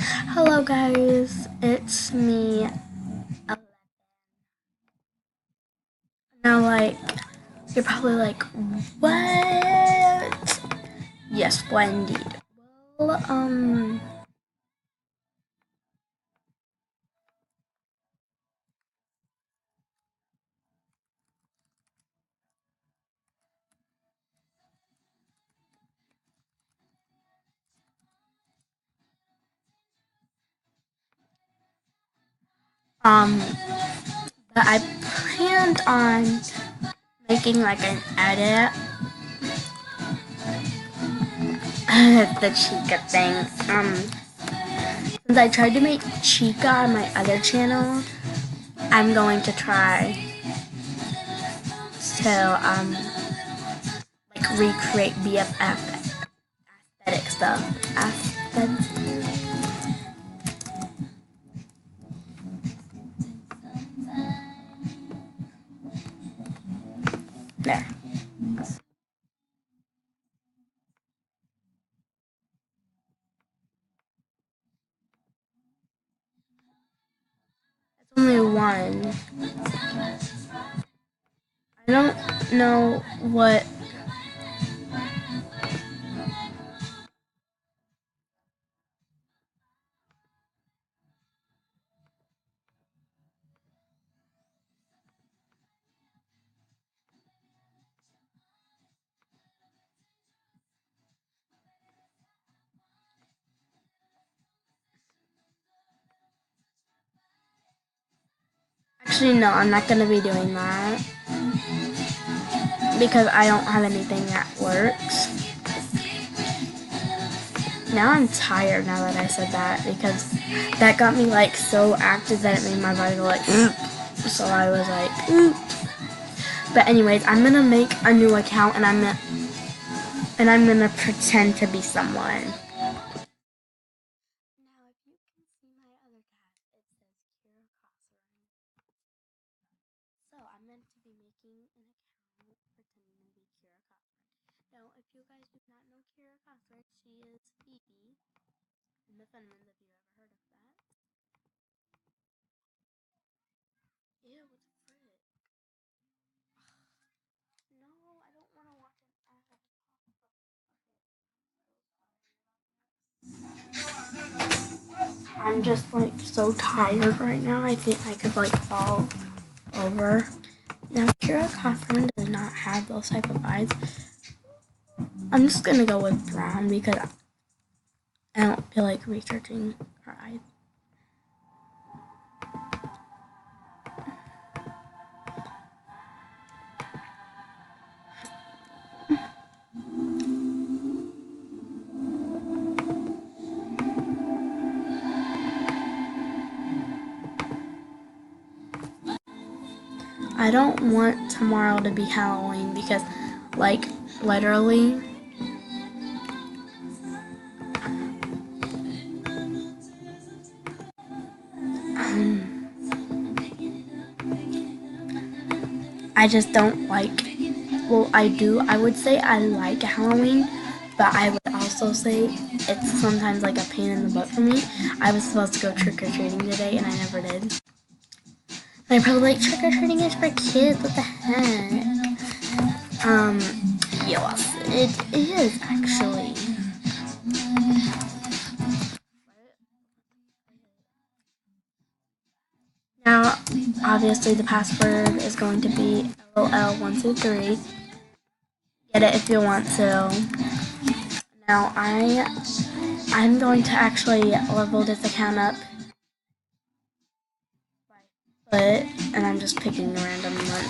Hello guys, it's me. Now you're probably like, what? Yes, what indeed. Well, um, but I planned on making like an edit the Chica thing. Since I tried to make Chica on my other channel, I'm going to try to recreate BFF aesthetic stuff. There. It's only one. I don't know what. Actually, no, I'm not gonna be doing that because I don't have anything that works. Now I'm tired now that I said that because that got me like so active that it made my body go like so I was like But anyways, I'm gonna make a new account and I'm gonna pretend to be someone. Now if you can see my other cat, it says Kosarin. So I'm meant to be making an account pretending to be Kosarin. Now if you guys do not know Kosarin, she is Phoebe in the Fenmans, if you ever heard of that. Ew, what the frick? No, I don't want to watch an ad. I'm just like so tired right now. I think I could like fall over. Now, Kira Cochran does not have those type of eyes. I'm just gonna go with brown because I don't feel like researching her eyes. I don't want tomorrow to be Halloween because, like, literally, I just don't like. Well, I do. I would say I like Halloween, but I would also say it's sometimes like a pain in the butt for me. I was supposed to go trick or treating today, and I never did. And I probably like trick or treating is for kids. What the heck? Yes, it is actually. Now, obviously, the password is going to be LOL123. Get it if you want to. Now, I'm going to actually level this account up by foot, and I'm just picking a random one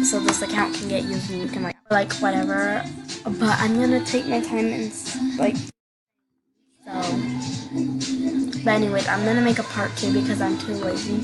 so this account can get used and you can like whatever. But I'm gonna take my time and like so. But anyways, I'm gonna make a part 2 because I'm too lazy.